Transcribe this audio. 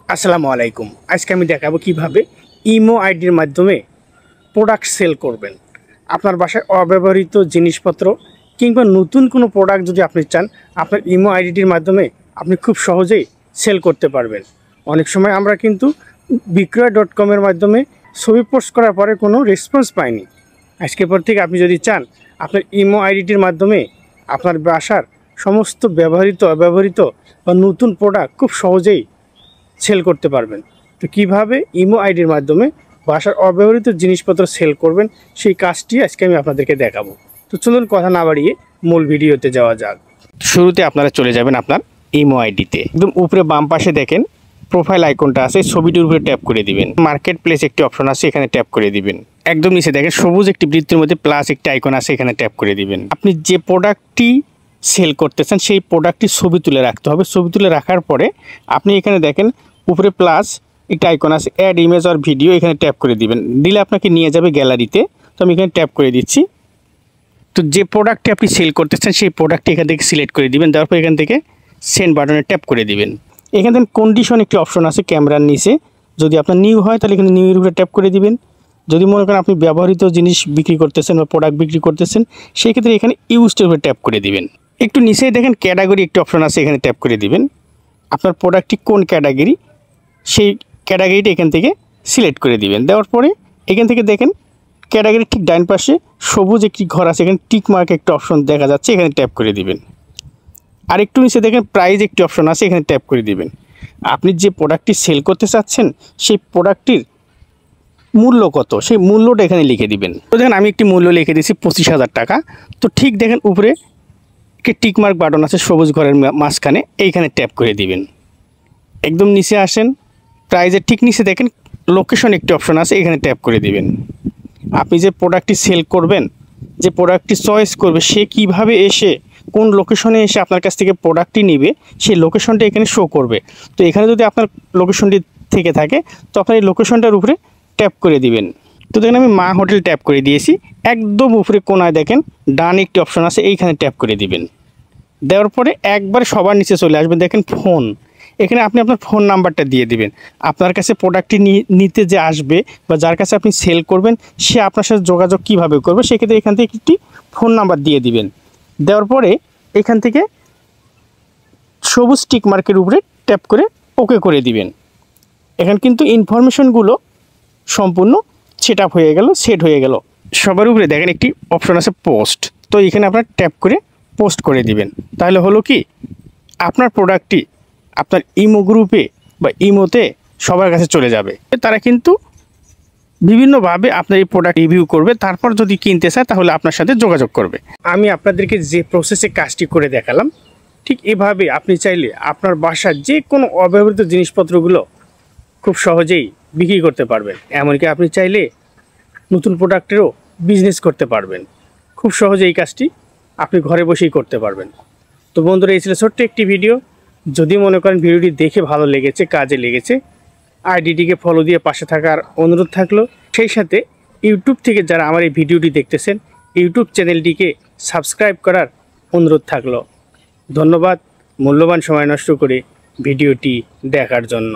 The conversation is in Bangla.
আসসালামু আলাইকুম। আজকে আমি দেখাবো কিভাবে ইমো আইডির মাধ্যমে প্রোডাক্ট সেল করবেন। আপনার বাসায় অব্যবহৃত জিনিসপত্র কিংবা নতুন কোনো প্রোডাক্ট যদি আপনি চান, আপনার ইমো আইডিটির মাধ্যমে আপনি খুব সহজেই সেল করতে পারবেন। অনেক সময় আমরা কিন্তু বিক্রয়.com-এর মাধ্যমে ছবি পোস্ট করার পরে কোনো রেসপন্স পাইনি। আজকের পর থেকে আপনি যদি চান, আপনার ইমো আইডিটির মাধ্যমে আপনার বাসার সমস্ত ব্যবহৃত অব্যবহৃত বা নতুন প্রোডাক্ট খুব সহজেই সেল করতে পারবেন। তো কিভাবে ইমো আইডির মাধ্যমে বাসার অব্যবহৃত জিনিসপত্র সেল করবেন, সেই কাজটি আজকে আমি আপনাদেরকে দেখাবো। তো চলুন কথা না বাড়িয়ে মূল ভিডিওতে যাওয়া যাক। শুরুতে আপনারা চলে যাবেন আপনার ইমো আইডিতে। একদম উপরে বাম পাশে দেখেন প্রোফাইল আইকনটা আছে, ছবিটির উপরে ট্যাপ করে দিবেন। মার্কেট প্লেস একটি অপশন আছে, এখানে ট্যাপ করে দিবেন। একদম নিচে দেখেন সবুজ একটি বৃত্তের মধ্যে প্লাস একটি আইকন আছে, এখানে ট্যাপ করে দিবেন। আপনি যে প্রোডাক্টটি সেল করতেছেন সেই প্রোডাক্টটি ছবি তুলে রাখতে হবে। ছবি তুলে রাখার পরে আপনি এখানে দেখেন উপরে প্লাস একটা আইকন আছে, অ্যাড ইমেজ আর ভিডিও, এখানে ট্যাপ করে দিবেন। দিলে আপনাকে নিয়ে যাবে গ্যালারিতে। তো আমি এখানে ট্যাপ করে দিচ্ছি। তো যে প্রোডাক্টটি আপনি সেল করতেছেন সেই প্রোডাক্টটি এখান থেকে সিলেক্ট করে দিবেন। তারপর এখান থেকে সেন্ড বাটনে ট্যাপ করে দিবেন। এখান থেকে কন্ডিশন একটি অপশন আছে ক্যামেরার নিচে, যদি আপনার নিউ হয় তাহলে এখানে নিউ এর উপরে ট্যাপ করে দিবেন। যদি মনে করেন আপনি ব্যবহৃত জিনিস বিক্রি করতেছেন বা প্রোডাক্ট বিক্রি করতেছেন, সেই ক্ষেত্রে এখানে ইউজডের উপরে ট্যাপ করে দিবেন। একটু নিচেই দেখেন ক্যাটাগরি একটি অপশন আছে, এখানে ট্যাপ করে দিবেন। আপনার প্রোডাক্টটি কোন ক্যাটাগরি সেই ক্যাটাগরিটা এখান থেকে সিলেক্ট করে দিবেন। দেওয়ার পরে এখান থেকে দেখেন ক্যাটাগরির ঠিক ডান পাশে সবুজ একটি ঘর আছে, এখানে টিক মার্ক একটা অপশন দেখা যাচ্ছে, এখানে ট্যাপ করে দিবেন। আর একটু নিচে দেখেন প্রাইস একটি অপশন আছে, এখানে ট্যাপ করে দিবেন। আপনি যে প্রোডাক্টটি সেল করতে চাচ্ছেন সেই প্রোডাক্টটির মূল্য কত, সেই মূল্যটা এখানে লিখে দিবেন। তো দেখেন আমি একটি মূল্য লিখে দিয়েছি 25,000 টাকা। তো ঠিক দেখেন উপরে একটি টিক মার্ক বাটন আছে সবুজ ঘরের মাঝখানে, এইখানে ট্যাপ করে দিবেন। একদম নিচে আসেন, প্রাইজের ঠিক নিচে দেখেন লোকেশন একটি অপশন আছে, এখানে ট্যাপ করে দিবেন। আপনি যে প্রোডাক্টটি সেল করবেন, যে প্রোডাক্টটি চয়েস করবে, সে কিভাবে এসে কোন লোকেশনে এসে আপনার কাছ থেকে প্রোডাক্টটি নেবে সেই লোকেশনটা এখানে শো করবে। তো এখানে যদি আপনার লোকেশনটি থেকে থাকে তো আপনার এই লোকেশনটার উপরে ট্যাপ করে দিবেন। তো দেখেন আমি মা হোটেল ট্যাপ করে দিয়েছি। একদম উপরে কোনায় দেখেন ডান একটি অপশন আছে, এইখানে ট্যাপ করে দিবেন। দেওয়ার পরে একবার সবার নিচে চলে আসবেন, দেখেন ফোন, এখানে আপনি আপনার ফোন নাম্বারটা দিয়ে দিবেন। আপনার কাছে প্রোডাক্টটি নিতে যে আসবে বা যার কাছে আপনি সেল করবেন সে আপনার সাথে যোগাযোগ কীভাবে করবে, সেক্ষেত্রে এখান থেকে একটি ফোন নাম্বার দিয়ে দিবেন। দেওয়ার পরে এখান থেকে সবুজ টিক মার্কের উপরে ট্যাপ করে ওকে করে দিবেন। এখানে কিন্তু ইনফরমেশনগুলো সম্পূর্ণ সেট হয়ে গেল। সবার উপরে দেখেন একটি অপশন আছে পোস্ট, তো এখানে আপনার ট্যাপ করে পোস্ট করে দিবেন। তাহলে হলো কি আপনার প্রোডাক্টটি আপনার ইমো গ্রুপে বা ইমোতে সবার কাছে চলে যাবে। তারা কিন্তু বিভিন্নভাবে আপনার এই প্রোডাক্ট রিভিউ করবে, তারপর যদি কিনতে চায় তাহলে আপনার সাথে যোগাযোগ করবে। আমি আপনাদেরকে যে প্রসেসে কাজটি করে দেখালাম, ঠিক এভাবে আপনি চাইলে আপনার বাসার যে কোনো অব্যবহৃত জিনিসপত্রগুলো খুব সহজেই বিক্রি করতে পারবেন। এমনকি আপনি চাইলে নতুন প্রোডাক্টেরও বিজনেস করতে পারবেন। খুব সহজে এই কাজটি আপনি ঘরে বসেই করতে পারবেন। তো বন্ধুরা, এই ছিল ছোট্ট একটি ভিডিও। যদি মনে করেন ভিডিওটি দেখে ভালো লেগেছে, কাজে লেগেছে, আইডিটিকে ফলো দিয়ে পাশে থাকার অনুরোধ থাকলো। সেই সাথে ইউটিউব থেকে যারা আমার এই ভিডিওটি দেখতেছেন, ইউটিউব চ্যানেলটিকে সাবস্ক্রাইব করার অনুরোধ থাকলো। ধন্যবাদ মূল্যবান সময় নষ্ট করে ভিডিওটি দেখার জন্য।